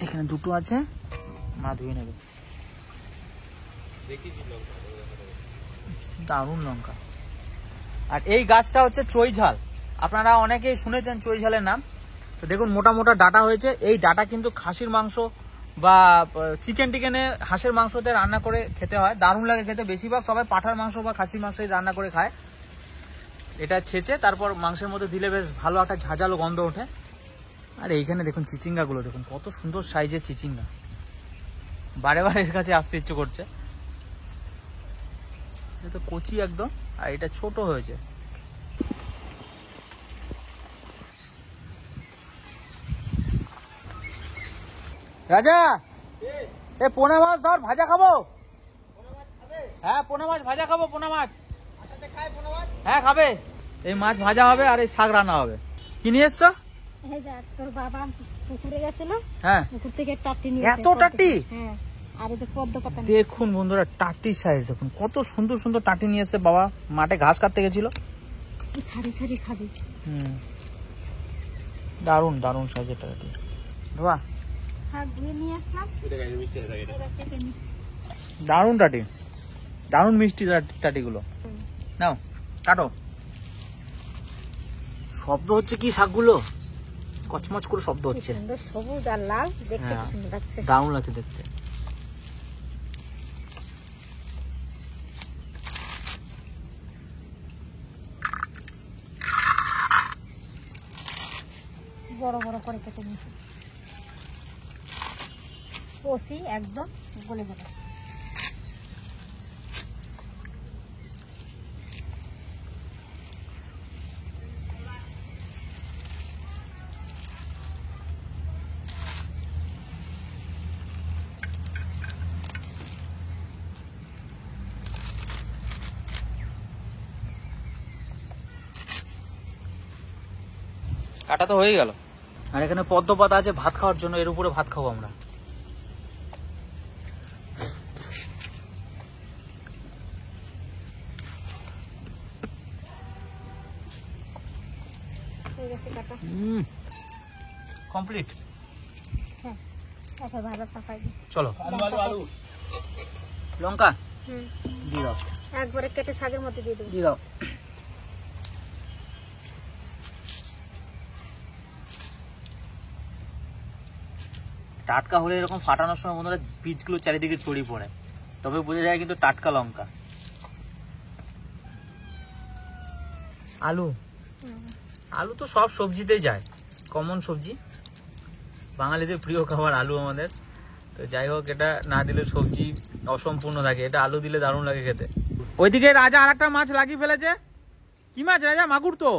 এখানে দুটো আছে, মা ধুয়ে নেবে। দারুণ লঙ্কা। আর এই গাছটা হচ্ছে চই ঝাল, আপনারা অনেকেই শুনেছেন চই ঝালের নাম। তো দেখুন মোটা মোটা ডাটা হয়েছে, এই ডাটা কিন্তু খাসির মাংস বা চিকেন টিকেনে হাঁসের মাংসতে রান্না করে খেতে হয়, দারুণ লাগে খেতে। বেশিরভাগ সবাই পাঠার মাংস বা খাসির মাংসই রান্না করে খায়। এটা ছেঁচে তারপর মাংসের মধ্যে দিলে বেশ ভালো একটা ঝাঁঝালো গন্ধ ওঠে। আর এইখানে দেখুন চিচিঙ্গাগুলো দেখুন, কত সুন্দর সাইজের চিচিঙ্গা, বারে বারে এর কাছে আসতে ইচ্ছে করছে। এটা তো কচি একদম, আর এটা ছোট হয়েছে। রাজা, এ পোনা মাছ ধর, ভাজা খাবো। হ্যাঁ, পোনা মাছ ভাজা খাবো, পোনা মাছ। হ্যাঁ খাবে, এই মাছ ভাজা হবে আর এই শাক রান্না হবে। কি নিয়ে এসছো? এই দেখ, তোর বাবা পুকুরে গেছিল, হ্যাঁ, পুকুর থেকে টাটি নিয়ে এত টাটি? হ্যাঁ, আর এই যে পদ্ম পাতা। দেখুন বন্ধুরা, টাটির সাইজ দেখুন, কত সুন্দর সুন্দর টাটি নিয়ে এসছে বাবা, মাঠে ঘাস কাটতে গেছিল। ছাড়ি ছাড়ি খাবি। দারুণ দারুণ সাইজের টাটি। বাবা শাক ধুয়ে নিয়ে আসলাম, এবার কেটে নি। দারুণ টাটি, দারুণ মিষ্টি টাটিগুলো। নাও কাটো। শব্দ হচ্ছে কি, শাকগুলো কচমচ করে শব্দ কি হচ্ছে। সুন্দর সবুজ আর লাল, দেখতে হ্যাঁ, কি সুন্দর লাগছে। দারুণ লাগছে দেখতে। বড় বড় করে কেটে নিয়েছি, কষি একদম গলে যাবে। কাটা তো হয়ে গেল। আর এখানে পদ্ম পাতা আছে ভাত খাওয়ার জন্য, এর উপরে ভাত খাবো আমরা। হয়ে গেছে কাটা। কমপ্লিট। হ্যাঁ, এখন ভাজা চাপাই দিই। চলো, লঙ্কা হুম, দিয়ে দাও, একবারে কেটে শাকের মধ্যে দিয়ে দেবো। দিয়ে দাও। টাটকা হলে এরকম ফাটানোর সময় বন্ধুরা বীজগুলো চারিদিকে ছড়িয়ে পড়ে, তবে বোঝা যায় কিন্তু টাটকা লঙ্কা। আলু, আলু তো সব সবজিতেই যায়, কমন সবজি, বাঙালিদের প্রিয় খাবার আলু আমাদের। তো যাই হোক, এটা না দিলে সবজি অসম্পূর্ণ থাকে, এটা আলু দিলে দারুণ লাগে খেতে। ওইদিকে রাজা আর একটা মাছ লাগিয়ে ফেলেছে। কি মাছ রাজা? মাগুর তো।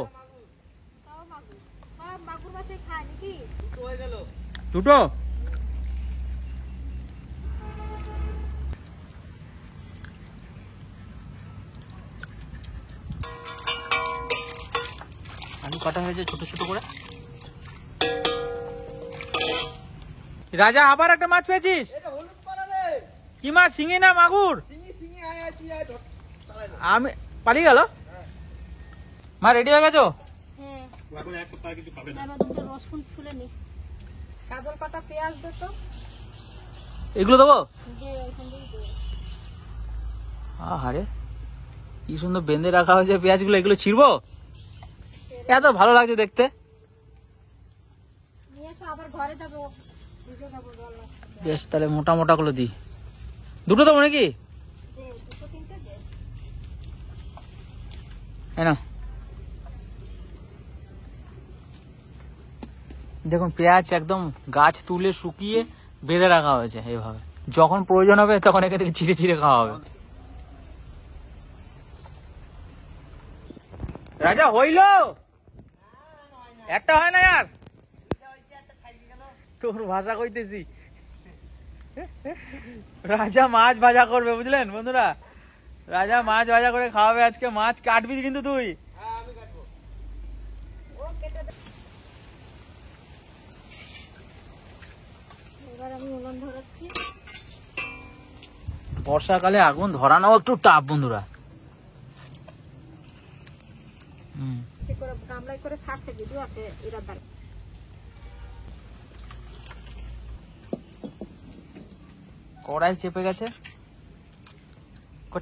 দুটো? আলু কাটা হয়েছে ছোট ছোট করে। রাজা আবার একটা মাছ পেয়েছিস? কি মাছ? শিঙি না মাগুর? আমি পালিয়ে গেল। মা রেডি হয়ে গেছো? রসুন ছুলে নি, কাজল কাটা পেঁয়াজ দিত, এগুলো দেবো? আরে কি সুন্দর বেঁধে রাখা হয়েছে পেঁয়াজগুলো, এগুলো ছিড়বো? এত ভালো লাগছে দেখতে। বেশ, তাহলে মোটা মোটা গুলো দিই। দুটো দেবো নাকি? হ্যাঁ না, দেখুন পেঁয়াজ একদম গাছ তুলে শুকিয়ে বেঁধে রাখা হয়েছে এইভাবে, যখন প্রয়োজন হবে তখন এখান থেকে ছিঁড়ে ছিঁড়ে খাওয়া হবে। রাজা হইল একটা, হয় না यार, তোর ভাষা কইতেছি। রাজা মাছ ভাজা করবে, বুঝলেন বন্ধুরা? রাজা মাছ ভাজা করে খাওয়াবে আজকে। মাছ কাটবি কিন্তু তুই। বর্ষাকালে আগুন ধরানো একটু টাফ বন্ধুরা। কড়াই চেপে গেছে।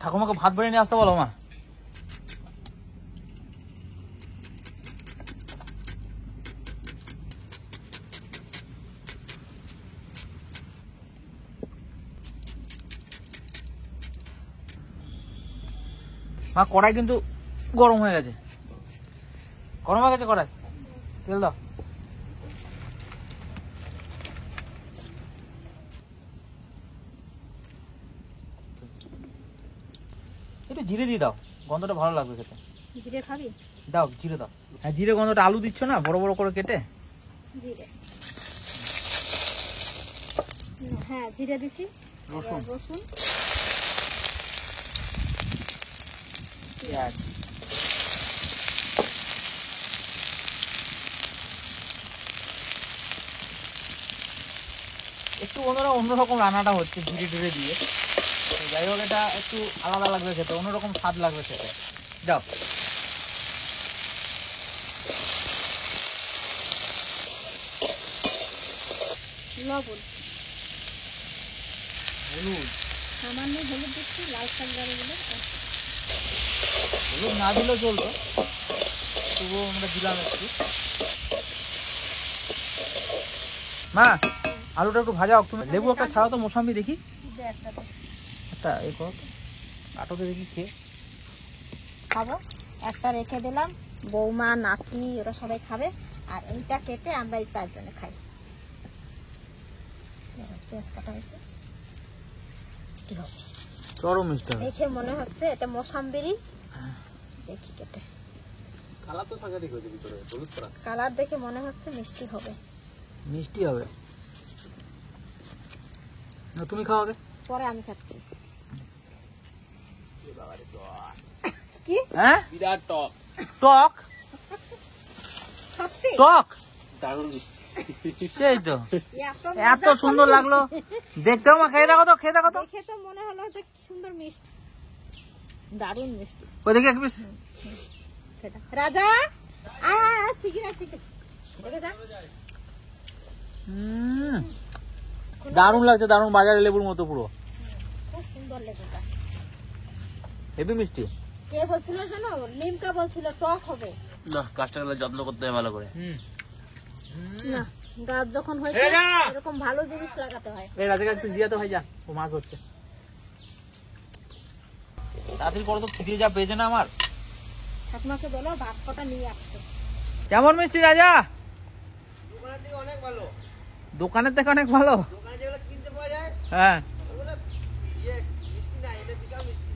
ঠাকুমাকে ভাত বেড়ে নিয়ে আসতে বলো মা। মা কড়াই কিন্তু গরম হয়ে গেছে, গরম হয়ে গেছে কড়াই। তেল দাও। একটু জিরে দিয়ে দাও, গন্ধটা ভালো লাগবে খেতে। জিরে খাবি? দাও, জিরে দাও। হ্যাঁ, জিরে গন্ধটা। আলু দিচ্ছ না বড় বড় করে কেটে? জিরে, হ্যাঁ জিরে দিছি। রসুন, রসুন, পেঁয়াজ। একটু বন্ধুরা অন্যরকম রান্নাটা হচ্ছে জিরে টিরে দিয়ে। যাই হোক, এটা একটু আলাদা লাগবে খেতে, অন্যরকম স্বাদ লাগবে খেতে। দাও। লবণ, হলুদ, সামান্য হলুদ দিচ্ছি, লাল শাক গুলো। হলুদ না দিলেও চলতো, তবুও আমরা দিলাম একটু। মা আলুটা একটু ভাজা। তুমি লেবু একটা ছাড়াও তো, মোসাম্বি দেখি একটা। এই কর, কাটোতে দেখি খেয়ে খাবো। একটা রেখে দিলাম, বৌমা নাতি ওরা সবাই খাবে, আর এইটা কেটে আমরা এই 4 জনে খাই। পেঁয়াজ কাটা হয়েছে, কি হবে? চরম মিষ্টি হবে। দেখে মনে হচ্ছে এটা মোসাম্বিরি। দেখি কেটে, কালার তো থাকে দেখো ভিতরে, হলুদ করা। কালার দেখে মনে হচ্ছে মিষ্টি হবে। মিষ্টি হবে না? তুমি খাও আগে, পরে আমি খাচ্ছি। কি? হ্যাঁ, বিরাট টক। টক? সত্যি টক? সেই তো, এত সুন্দর লাগলো দেখতেও। মা খেয়ে দেখো তো, খেয়ে দেখো তো। দেখে তো মনে হলো যে কি সুন্দর মিষ্টি, দারুণ মিষ্টি। ওই দেখি এক পিস। রাজা আয় শিখিরা শিখে দেখে যা। দারুণ লাগছে, দারুণ। বাজারে লেবুর মতো পুরো, খুব সুন্দর লেবুটা। হেভি মিষ্টি। কে বলছিল জানো? লিমকা বলছিল টক হবে। না, গাছটাকে যত্ন করতে হয় ভালো করে। না, গাছ যখন হয়েছে এরকম ভালো জিনিস লাগাতে হয়। এই রাতে একটু জিয়া তো ভাই, যা, ও মাছ হচ্ছে। তাড়াতাড়ি করো তো, খিদে যা পেয়েছে না আমার। ঠাকুমাকে বলো ভাত কটা নিয়ে আসতে। কেমন মিষ্টি রাজা? দোকানের থেকে অনেক ভালো। দোকানের থেকে অনেক ভালো। দোকানে যেগুলো কিনতে পাওয়া যায় হ্যাঁ, ওগুলো মিষ্টি না, এটা বিশাল মিষ্টি।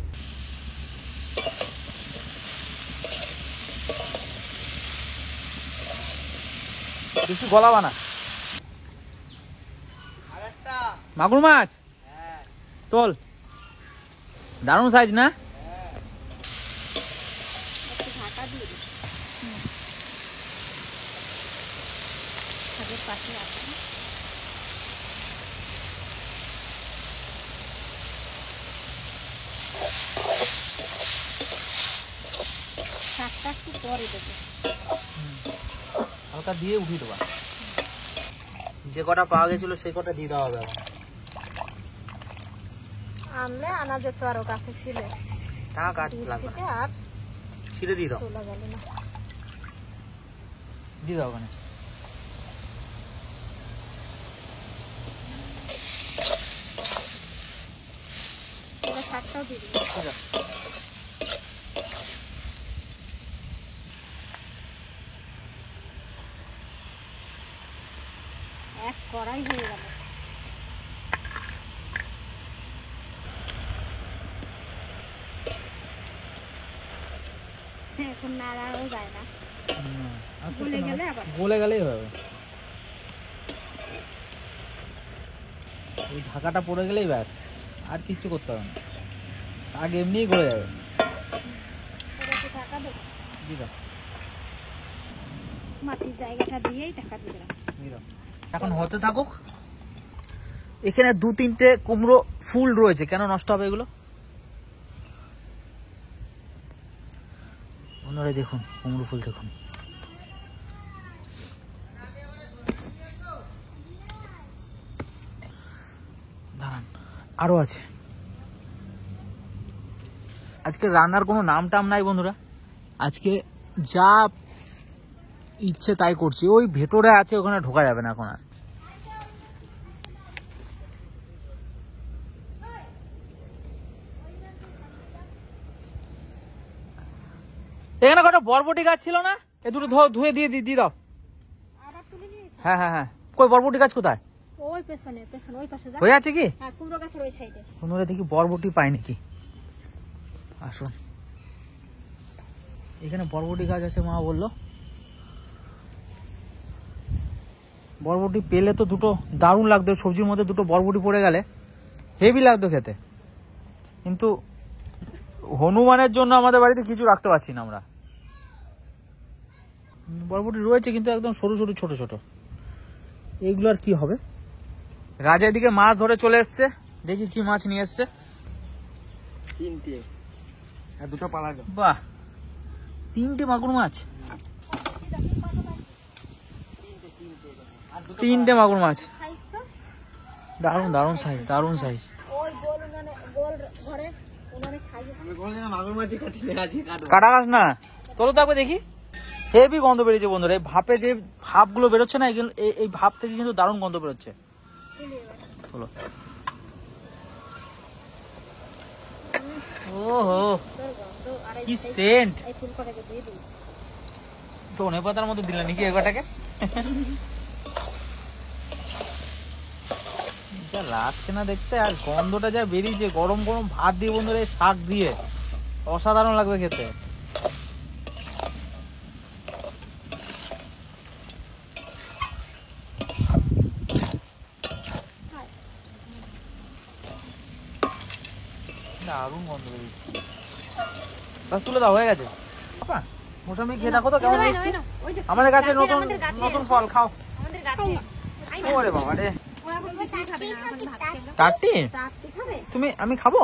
বেশি গলাবা না। আর একটা মাগুর মাছ হ্যাঁ তোল, দারুণ সাইজ না? একটু ঢাকা দিয়ে দিই। শাকের পাশে আছে। শাকটা একটু পরে দেবো। হালকা দিয়ে উঠিয়ে দেবা। যে কটা পাওয়া গেছিল সেই কটা দিয়ে দেওয়া হবে এখন। আনলে আনা যেত আরো কাছে ছিল, টাকা কাট লাগবে বৃষ্টিতে না, আর ছিঁড়ে দিয়ে দাও, তোলা গেল না। দিয়ে দাও ওখানে। এবার শাকটাও দিয়ে দিবি। ঠিক আছে। এক কড়াই হয়ে গেল। এখন নাড়াও যায় না, গলে গেলে আবার গলে গেলেই হবে। এই ঢাকাটা পড়ে গেলেই ব্যাস, আর কিচ্ছু করতে হবে না, আগে এমনিই গলে যাবে। এবার একটু ঢাকা দেবো। দিয়ে দাও, মাটির জায়গাটা দিয়েই ঢাকা দিয়ে দিলাম। দিয়ে দাও। এখন হতে থাকুক। এখানে 2-3টে কুমড়ো ফুল রয়েছে, কেন নষ্ট হবে এগুলো? বন্ধুরা দেখুন কুমড়ো ফুল দেখুন। দাঁড়ান, আরো আছে। আজকে রান্নার কোনো নাম টাম নাই বন্ধুরা, আজকে যা ইচ্ছে তাই করছি। ওই ভেতরে আছে, ওখানে ঢোকা যাবে না এখন আর। এখানে কটা বরবটি গাছ ছিল না, এ দুটো ধুয়ে দিয়ে দিয়ে দাও। আবার তুলে নিয়েছি। হ্যাঁ হ্যাঁ হ্যাঁ, কই বরবটি গাছ কোথায়? ওই পেছনে পেছনে ওই পাশে যা। হয়ে আছে কি? হ্যাঁ, কুমড়ো গাছের ওই সাইডে। বন্ধুরা দেখি বরবটি পাই নাকি। আসুন, এখানে বরবটি গাছ আছে মা বললো। বরবটি পেলে তো দুটো দারুণ লাগতো, সবজির মধ্যে দুটো বরবটি পড়ে গেলে হেভি লাগতো খেতে, কিন্তু হনুমানের জন্য আমাদের বাড়িতে কিছু রাখতে পারছি না আমরা। বরবটি রয়েছে কিন্তু একদম সরু সরু ছোট ছোট, এইগুলো আর কি হবে। রাজা এদিকে মাছ ধরে চলে এসছে, দেখি কি মাছ নিয়ে এসছে। 3টে আর 2টো পালা গেল। বাহ, 3টে মাগুর মাছ, 3টে মাগুর মাছ, সাইজ তো দারুণ দারুণ সাইজ, দারুণ সাইজ। ওই গোল উনানে গোল ঘরে উনানে সাইজ আছে। আমি বলছি না মাগুর মাছই কাটি না, আজই কাটবো। কাটা গাছ না তোলো থাকবে দেখি। হেভি গন্ধ বেরিয়েছে বন্ধুরা, এই ভাপে যে ভাপগুলো বেরোচ্ছে না, এই ভাপ থেকে কিন্তু দারুণ গন্ধ বেরোচ্ছে। তুলি এবার। হলো, ওহো তোর গন্ধ আর এই কি সেন্ট। এই ফুল কটাকে দিয়ে দিই। ধনে পাতার মতো দিলে নাকি এগাটাকে? যা লাগছে না দেখতে, আর গন্ধটা যা বেরিয়েছে, গরম গরম ভাত দিয়ে বন্ধুরা এই শাক দিয়ে অসাধারণ লাগবে খেতে। দারুণ গন্ধ বেরিয়েছে। বাস তুলে দাও, হয়ে গেছে। বাবা, মোসাম্বি খেয়ে দেখো তো কেমন এই নাও, মিষ্টি। এই নাও, ওই যে আমাদের কাছে নতুন আমাদের গাছে। নতুন ফল, খাও। আমাদের গাছে। আই না। ওরে বাবা রে, ও এখন কিছুই খাবে না, এখন ভাত খেলো। টাট্টি চাটনি খাবে? আমি খাবো?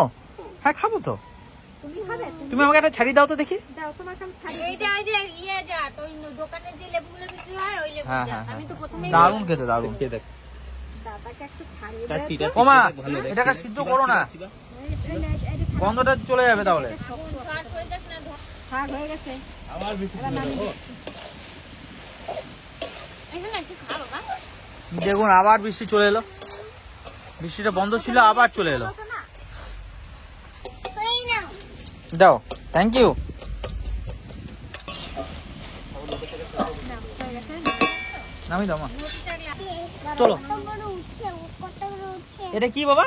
হ্যাঁ খাবো তো। তুমি খাবে? তুমি আমাকে একটা ছাড়ি দাও তো দেখি। দাও তোমাকে আমি ছাড়িয়ে দিই। এইটা ওই যে ইয়ে জাত, ওই দোকানে যে লেবুগুলো বিক্রি হয় ওই লেবু হ্যাঁ জাত। হ্যাঁ আমি তো প্রথমেই দারুণ খেতে, দারুণ। দাদাকে একটু ছাড়িয়ে দাও তো। ওমা, এটাকে সিদ্ধ করো না, গন্ধটা চলে যাবে তাহলে। শাক হয়ে গেছে। আবার বেশি এবার নামিয়ে দিচ্ছি। এখানে একটু খা বাবা। দেখুন আবার বৃষ্টি চলে এলো, বৃষ্টিটা বন্ধ ছিল আবার চলে এলো। দাও, থ্যাংক ইউ। নামি দাও মা। চলো। এটা কি বাবা?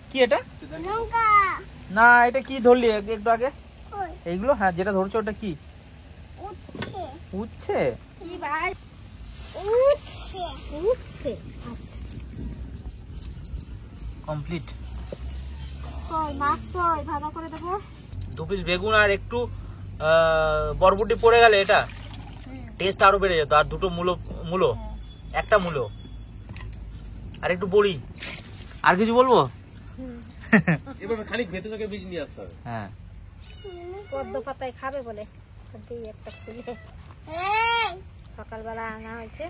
কি এটা? না এটা কি ধরলি একটু আগে? এইগুলো হ্যাঁ যেটা ধরছো ওটা কি? উচ্ছে। কি ভাই? উচ্ছে। আচ্ছা। কমপ্লিট। কই মাছ কই ভাজা করে দেবো? 2 পিস বেগুন আর একটু বরবটি পড়ে গেলে এটা টেস্ট আরো বেড়ে যেত। আর দুটো মূলো একটা মূলো আর একটু বড়ি। আর কিছু বলবো? এবার খানিক ভেতর থেকে বীজ নিয়ে আসতে হবে। হ্যাঁ পদ্ম পাতায় খাবে বলে দিই একটা খুলে সকালবেলা আনা হয়েছে।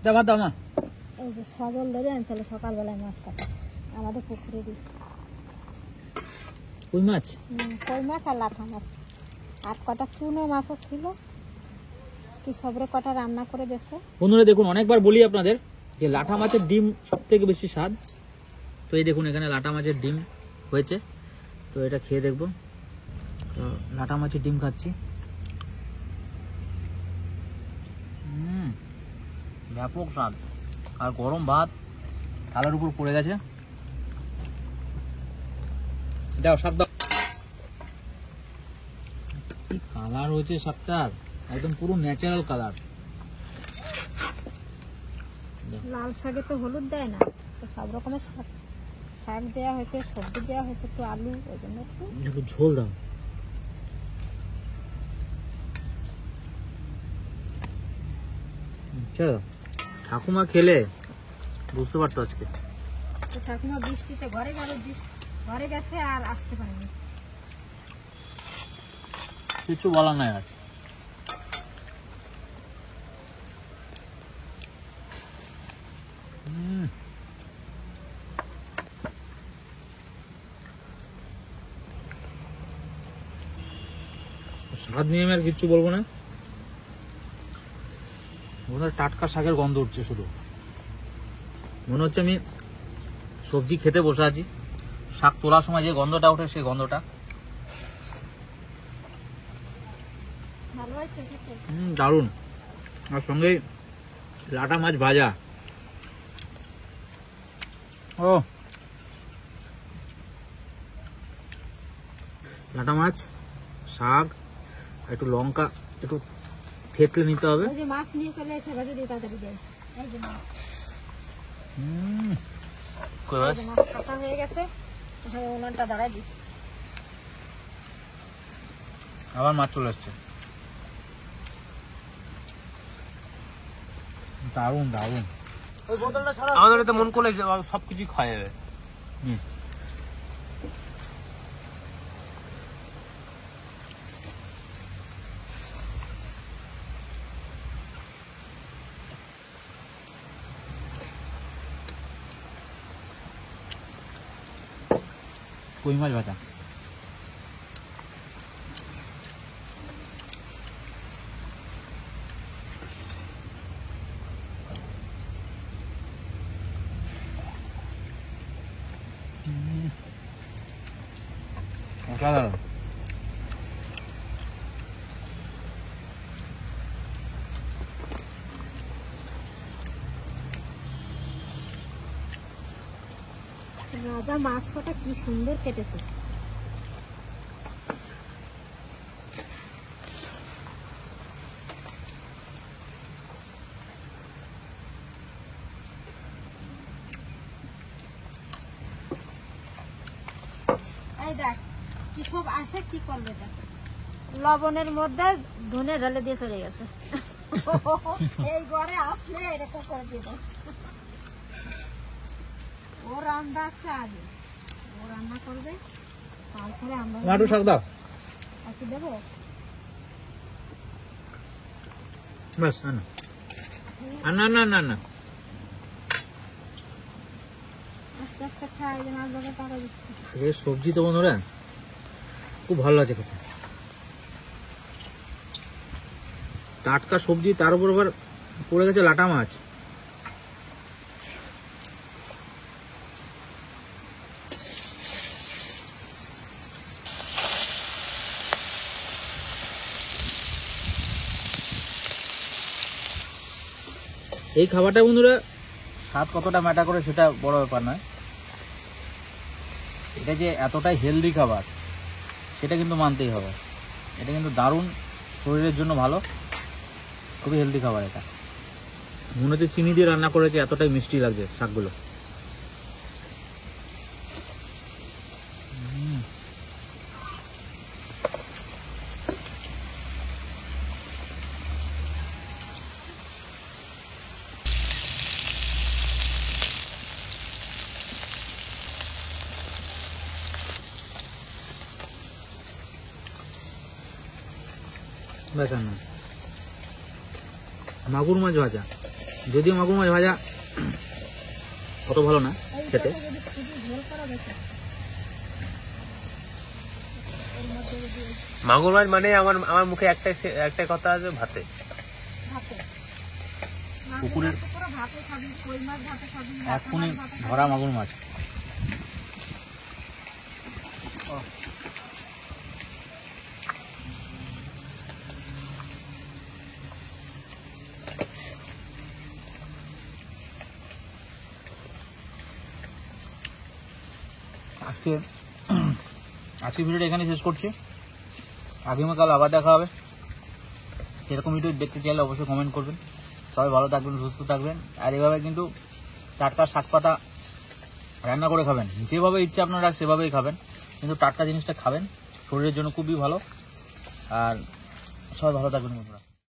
যাবা দাও মা। এই যে সজল ধরে আনছিল সকালবেলায় মাছ কাটা আমাদের পুকুরে দিই। কই মাছ? কই মাছ আর লাঠা মাছ আর কটা চুনো মাছও ছিল কি সবরে কটা রান্না করে দিয়েছে। বন্ধুরা দেখুন অনেকবার বলি আপনাদের যে লাঠা মাছের ডিম সব থেকে বেশি স্বাদ। তো এই দেখুন এখানে লাঠা মাছের ডিম হয়েছে, তো এটা খেয়ে দেখবো। তো লাঠা মাছের ডিম খাচ্ছি। ব্যাপক স্বাদ। আর গরম ভাত থালার উপর পড়ে গেছে। দাও শাক দাও। কি কালার হয়েছে শাকটার, একদম পুরো ন্যাচারাল কালার। লাল শাকে তো হলুদ দেয় না, তো সব রকমের শাক শাক দেওয়া হয়েছে, সবজি দেওয়া হয়েছে, একটু আলু, ওই জন্য একটু ঝোল দাও। চলো ঠাকুমা খেলে বুঝতে পারতো আজকে। তো ঠাকুমা বৃষ্টিতে ঘরে গেছে আর আসতে পারেনি। কিছু বলার নাই আর। স্বাদ নিয়ে আমি আর কিচ্ছু বলবো না। টাটকা শাকের গন্ধ উঠছে শুধু। মনে হচ্ছে আমি সবজি খেতে বসে আছি, শাক তোলার সময় যে গন্ধটা ওঠে সেই গন্ধটা। ভালো হয়েছে খেতে। দারুণ। আর সঙ্গে লাটা মাছ ভাজা। ও লাটা মাছ, শাক, একটু লঙ্কা একটু থেতলে নিতে হবে। ওই যে মাছ নিয়ে চলে এসে ভাজি দিয়ে তাড়াতাড়ি দেয়। এই যে মাছ। এই যে মাছ কাটা হয়ে গেছে, এখানে উনানটা দাঁড়ায় দিই। আবার মাছ চলে আসছে। দারুণ দারুণ। আমাদের তো মন করলে সবকিছু খাওয়া যাবে। কই মাছ ভাজা। অসাধারণ। রাজা মাছ কটা কি সুন্দর কেটেছে। এই দেখ কি সব আসে, কি করবে দেখ। লবণের মধ্যে ধনে ঢেলে দিয়ে চলে গেছে। এই ঘরে আসলে এরকম করে দিয়ে দাও। ও রান্না আছে আগে, ও রান্না করবে, তারপরে আমরা মাটু শাক দাও। আজকে দেবো। বাস না না না না। আস্তে আস্তে খাই, যে মাছ ধরে টাকা দিচ্ছি। ফ্রেশ সবজি তো বন্ধুরা খুব ভালো লাগছে খেতে। টাটকা সবজি, তার উপর আবার পড়ে গেছে লাটা মাছ। এই খাবারটা বন্ধুরা স্বাদ কতটা ম্যাটার করে সেটা বড় ব্যাপার নয়, এটা যে এতটাই হেলদি খাবার সেটা কিন্তু মানতেই হবে। এটা কিন্তু দারুণ শরীরের জন্য ভালো, খুবই হেলদি খাবার। এটা মনে হচ্ছে চিনি দিয়ে রান্না করেছে, এতটাই মিষ্টি লাগছে শাকগুলো। ব্যাস আর না। মাগুর মাছ ভাজা, যদিও মাগুর মাছ ভাজা অত ভালো না খেতে, মাগুর মাছ মানে আমার আমার মুখে একটাই কথা আছে, ভাতে। পুকুরের এক্ষুনি ধরা মাগুর মাছ। আজকে ভিডিওটা এখানে শেষ করছি, আগামীকাল আবার দেখা হবে। এরকম ভিডিও দেখতে চাইলে অবশ্যই কমেন্ট করবেন। সবাই ভালো থাকবেন, সুস্থ থাকবেন, আর এভাবে কিন্তু টাটকা শাক পাতা রান্না করে খাবেন, যেভাবে ইচ্ছে আপনারা সেভাবেই খাবেন, কিন্তু টাটকা জিনিসটা খাবেন, শরীরের জন্য খুবই ভালো। আর সবাই ভালো থাকবেন বন্ধুরা।